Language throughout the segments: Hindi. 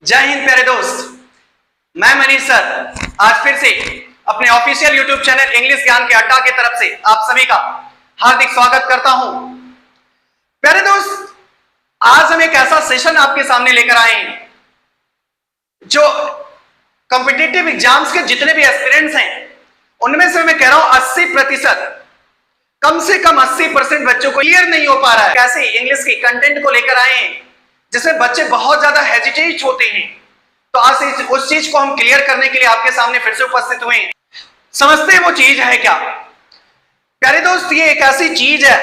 जय हिंद प्यारे दोस्त, मैं मनीष सर आज फिर से अपने ऑफिशियल यूट्यूब चैनल इंग्लिश ज्ञान के अड्डा की तरफ से आप सभी का हार्दिक स्वागत करता हूं। प्यारे दोस्त, आज हम एक ऐसा सेशन आपके सामने लेकर आए हैं जो कॉम्पिटिटिव एग्जाम्स के जितने भी एस्पिरेंट्स हैं उनमें से मैं कह रहा हूं 80%, कम से कम 80% बच्चों को क्लियर नहीं हो पा रहा है। कैसे इंग्लिश की कंटेंट को लेकर आए हैं जिसमें बच्चे बहुत ज्यादा हेजिटेट होते हैं, तो आज उस चीज को हम क्लियर करने के लिए आपके सामने फिर से उपस्थित हुए हैं। समझते हैं वो चीज है क्या? प्यारे दोस्त, ये एक ऐसी चीज है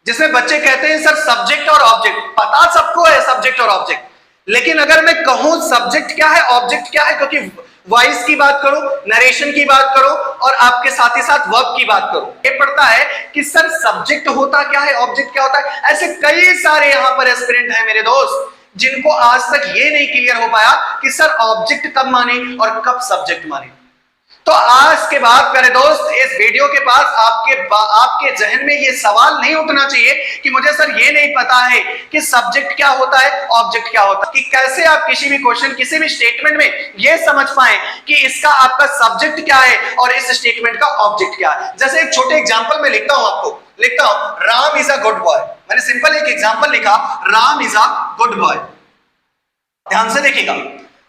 जिसमें बच्चे कहते हैं सर सब्जेक्ट और ऑब्जेक्ट, पता सबको है सब्जेक्ट और ऑब्जेक्ट, लेकिन अगर मैं कहूं सब्जेक्ट क्या है ऑब्जेक्ट क्या है, क्योंकि वॉइस की बात करो, नरेशन की बात करो और आपके साथ ही साथ वर्ब की बात करो, ये पड़ता है कि सर सब्जेक्ट होता क्या है, ऑब्जेक्ट क्या होता है। ऐसे कई सारे यहां पर एस्पिरेंट हैं मेरे दोस्त जिनको आज तक ये नहीं क्लियर हो पाया कि सर ऑब्जेक्ट कब माने और कब सब्जेक्ट माने। तो आज के बाद प्यारे दोस्त इस वीडियो के पास आपके जहन में ये सवाल नहीं उठना चाहिए कि मुझे सर ये नहीं पता है कि सब्जेक्ट क्या होता है, ऑब्जेक्ट क्या होता है, कि कैसे आप किसी भी क्वेश्चन किसी भी स्टेटमेंट में ये समझ पाए कि इसका आपका सब्जेक्ट क्या है और इस स्टेटमेंट का ऑब्जेक्ट क्या है। जैसे एक छोटे एग्जाम्पल में लिखता हूं Ram is a good boy. मैंने सिंपल एक एग्जाम्पल लिखा, Ram is a good boy. ध्यान से देखिएगा,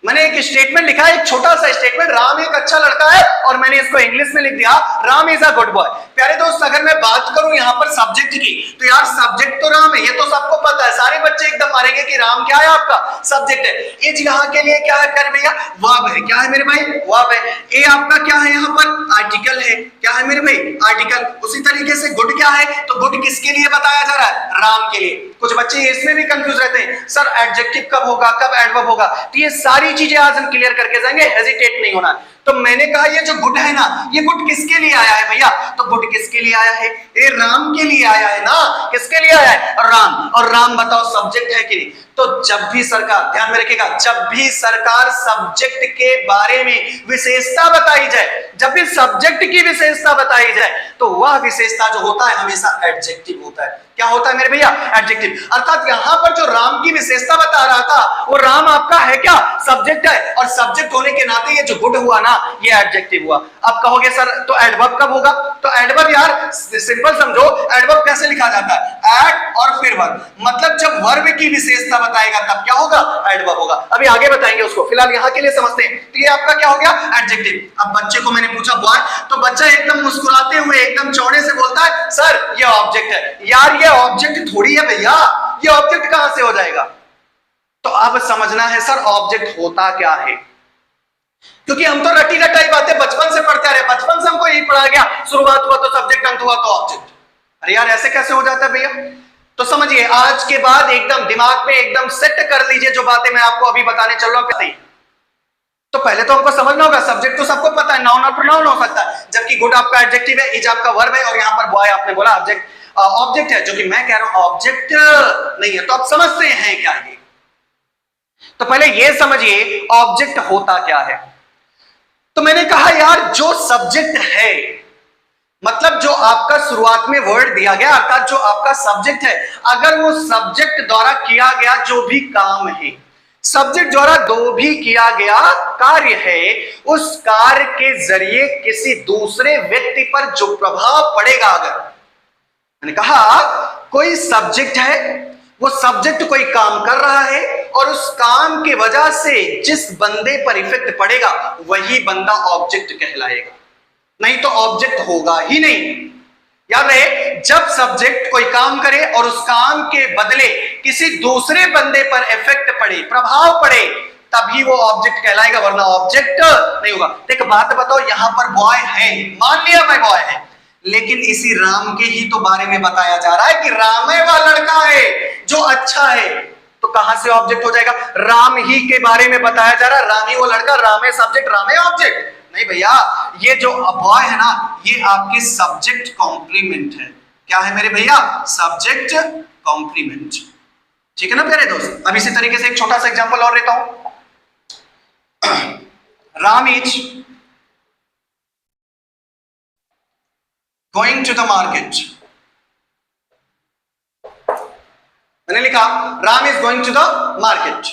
मैंने एक स्टेटमेंट लिखा है, एक छोटा सा स्टेटमेंट, राम एक अच्छा लड़का है, और मैंने इसको इंग्लिश में लिख दिया Ram is a good boy. प्यारे दोस्त, अगर मैं बात करूं यहां पर सब्जेक्ट की, तो यार सब्जेक्ट तो राम है, ये तो सबको पता है, सारे बच्चे एकदम मारेंगे कि राम क्या है, आपका सब्जेक्ट है। इज यहां के लिए क्या है कर भैया, वर्ब है। क्या है मेरे भाई, वर्ब है। ए आपका क्या है यहां पर, आर्टिकल है। क्या है मेरे भाई, आर्टिकल। उसी तरीके से गुड क्या है, तो गुड किसके लिए बताया जा रहा है, राम के लिए। कुछ बच्चे इसमें भी कंफ्यूज रहते हैं, सर एडजेक्टिव कब होगा, कब एडवर्ब होगा। तो ये सारी चीजें आज हम क्लियर करके जाएंगे, हेजिटेट नहीं होना। तो मैंने कहा ये जो गुड है ना, ये गुड किसके लिए आया है भैया, तो गुड किसके लिए आया है, ये राम के लिए आया है ना। किसके लिए आया है, राम। और राम बताओ सब्जेक्ट है कि नहीं। तो जब भी सरकार, ध्यान में रखिएगा, जब भी सरकार सब्जेक्ट के बारे में विशेषता बताई जाए, जब भी सब्जेक्ट की विशेषता बताई जाए, तो वह विशेषता जो होता है हमेशा एडजेक्टिव होता है। क्या होता है मेरे भैया, एडजेक्टिव। अर्थात यहां पर जो राम की विशेषता बता रहा था वो राम आपका है क्या, सब्जेक्ट है, और सब्जेक्ट होने के नाते ये जो गुड हुआ ना ये एडजेक्टिव हुआ। अब कहोगे सर तो एडवर्ब कब होगा, तो एडवर्ब यार सिंपल समझो, एडवर्ब कैसे लिखा जाता है, एड और फिर वर्ब, मतलब जब वर्ब की विशेषता बताएगा तब क्या होगा, एडवर्ब होगा। अभी आगे बताएंगे उसको, फिलहाल यहां के लिए समझते हैं। तो ये आपका क्या हो गया, एडजेक्टिव। अब बच्चे को मैंने पूछा बॉय, तो बच्चा एकदम मुस्कुराते हुए एकदम चौड़े से बोलता है सर ये ऑब्जेक्ट है। यार ये ऑब्जेक्ट थोड़ी है भैया, ये ऑब्जेक्ट कहां से हो जाएगा। तो अब समझना है सर ऑब्जेक्ट होता क्या है, क्योंकि हम तो रटी रटाई बातें बचपन से पढ़ते आ रहे, बचपन से हमको यही पढ़ा गया, शुरुआत हुआ तो सब्जेक्ट, अंत हुआ तो ऑब्जेक्ट। अरे यार ऐसे कैसे हो जाता है भैया। तो समझिए आज के बाद एकदम दिमाग में एकदम सेट कर लीजिए जो बातें मैं आपको अभी बताने चल रहा हूं। तो पहले तो हमको समझना होगा, सब्जेक्ट तो सबको पता है, नाउन और प्रोनाउन हो सकता है, जबकि गुड आपका एडजेक्टिव है, इज आपका वर्ब है, और यहां पर बॉय आपने बोला ऑब्जेक्ट है, जो कि मैं कह रहा हूं ऑब्जेक्ट नहीं है। तो आप समझते हैं क्या ये। तो पहले ये समझिए ऑब्जेक्ट होता क्या है। तो मैंने कहा यार जो सब्जेक्ट है, मतलब जो आपका शुरुआत में वर्ड दिया गया, अर्थात जो आपका सब्जेक्ट है, अगर वो सब्जेक्ट द्वारा किया गया जो भी काम है, सब्जेक्ट द्वारा जो भी किया गया कार्य है, उस कार्य के जरिए किसी दूसरे व्यक्ति पर जो प्रभाव पड़ेगा, अगर मैंने कहा कोई सब्जेक्ट है, वो सब्जेक्ट कोई काम कर रहा है और उस काम की वजह से जिस बंदे पर इफेक्ट पड़ेगा वही बंदा ऑब्जेक्ट कहलाएगा, नहीं तो ऑब्जेक्ट होगा ही नहीं। याद रहे, जब सब्जेक्ट कोई काम करे और उस काम के बदले किसी दूसरे बंदे पर इफेक्ट पड़े, प्रभाव पड़े, तभी वो ऑब्जेक्ट कहलाएगा, वरना ऑब्जेक्ट नहीं होगा। एक बात बताओ, यहां पर बॉय है, मान लिया मैं बॉय है, लेकिन इसी राम के ही तो बारे में बताया जा रहा है कि राम है वह लड़का है जो अच्छा है, तो कहां से ऑब्जेक्ट हो जाएगा, राम ही के बारे में बताया जा रहा है, राम ही वो लड़का, राम है सब्जेक्ट, राम है ऑब्जेक्ट नहीं भैया। ये जो बॉय है ना, ये आपके सब्जेक्ट कॉम्प्लीमेंट है। क्या है मेरे भैया, सब्जेक्ट कॉम्प्लीमेंट। ठीक है ना प्यारे दोस्त। अब इसी तरीके से एक छोटा सा एग्जांपल और लेता हूं। Ram is going to the market. मैंने लिखा Ram is going to the market.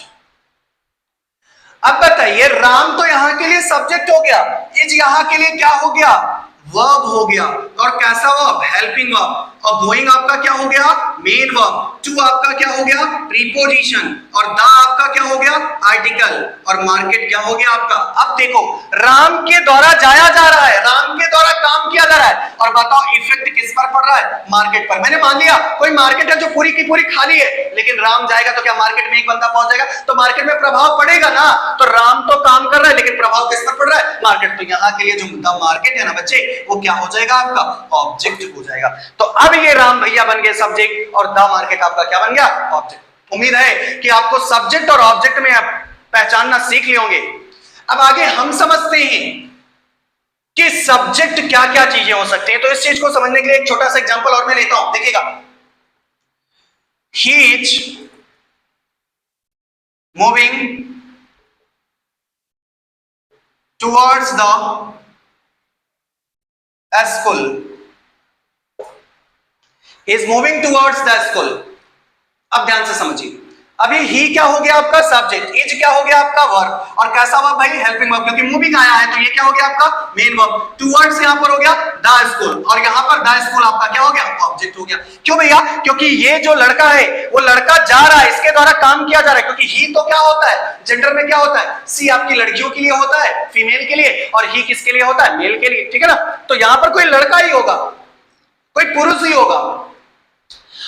बताइए, राम तो यहां के लिए सब्जेक्ट हो गया, इज यहां के लिए क्या हो गया, वर्ब हो गया। और कैसा वर्ब, हेल्पिंग वर्ब। और गोइंग आपका क्या हो गया, मेन वर्ब। टू आपका क्या हो गया, प्रीपोजिशन। और द आपका क्या हो गया, आर्टिकल। और मार्केट क्या हो गया आपका। अब देखो, राम के द्वारा जाया जा रहा है, राम के द्वारा काम किया जा रहा है, और बताओ इफेक्ट किस पर पड़ रहा है, मार्केट पर। मैंने मान लिया कोई मार्केट है जो पूरी की पूरी खाली है, लेकिन राम जाएगा तो क्या मार्केट में एक बंदा पहुंच जाएगा, तो मार्केट में प्रभाव पड़ेगा ना। तो राम तो काम कर रहा है, लेकिन प्रभाव किस पर पड़ रहा है, मार्केट। तो यहां के लिए जो द मार्केट है ना बच्चे, वो क्या हो जाएगा आपका, ऑब्जेक्ट हो जाएगा। तो अब ये राम भैया बन गए सब्जेक्ट, और द मार्केट आपका क्या बन गया, ऑब्जेक्ट। उम्मीद है कि आपको सब्जेक्ट और ऑब्जेक्ट में आप पहचानना सीख लिए होंगे। अब आगे हम समझते हैं कि सब्जेक्ट क्या क्या चीजें हो सकती हैं। तो इस चीज को समझने के लिए एक छोटा सा एग्जांपल और मैं लेता हूं, देखिएगा। He is moving towards the school, is moving towards the school. अब ध्यान से समझिए, अभी ही क्या हो गया आपका सब्जेक्ट, इज क्या हो गया आपका वर्ब, और कैसा वर्ब भाई, हेल्पिंग वर्ब, क्योंकि मूविंग आया है तो ये क्या हो गया आपका मेन वर्ब। टुवर्ड्स यहां पर हो गया द स्कूल, और यहां पर द स्कूल आपका क्या हो गया, ऑब्जेक्ट हो गया। क्यों भैया, क्योंकि ये जो लड़का है वो लड़का जा रहा है, इसके द्वारा काम किया जा रहा है। क्योंकि ही तो क्या होता है, जेंडर में क्या होता है, सी आपकी लड़कियों के लिए होता है, फीमेल के लिए, और ही किसके लिए होता है, मेल के लिए, ठीक है ना। तो यहां पर कोई लड़का ही होगा, कोई पुरुष ही होगा,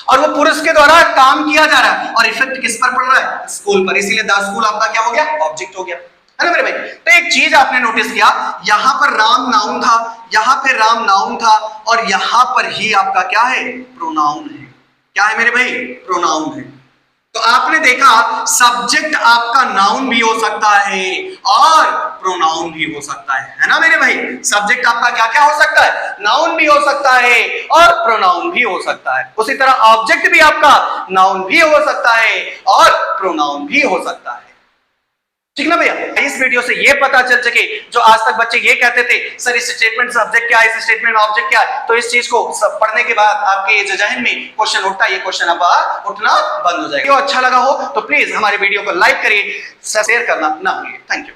और वो पुरुष के द्वारा काम किया जा रहा है, और इफेक्ट किस पर पड़ रहा है, स्कूल पर। इसीलिए द स्कूल आपका क्या हो गया, ऑब्जेक्ट हो गया, है ना मेरे भाई। तो एक चीज आपने नोटिस किया, यहां पर राम नाउन था, यहां पे राम नाउन था, और यहां पर ही आपका क्या है, प्रोनाउन है। क्या है मेरे भाई, प्रोनाउन है। तो आपने देखा सब्जेक्ट आपका नाउन भी हो सकता है और प्रोनाउन भी हो सकता है ना मेरे भाई। सब्जेक्ट आपका क्या क्या हो सकता है, नाउन भी हो सकता है और प्रोनाउन भी हो सकता है। उसी तरह ऑब्जेक्ट भी आपका नाउन भी हो सकता है और प्रोनाउन भी हो सकता है, ठीक ना भैया। इस वीडियो से ये पता चल सके, जो आज तक बच्चे ये कहते थे सर इस स्टेटमेंट सब्जेक्ट क्या है, इस स्टेटमेंट में ऑब्जेक्ट क्या है, तो इस चीज को सब पढ़ने के बाद आपके जहन में क्वेश्चन उठता है, ये क्वेश्चन अब उठना बंद हो जाएगा। तो अच्छा लगा हो तो प्लीज हमारे वीडियो को लाइक करिए, शेयर करना ना भूलिए। Thank you.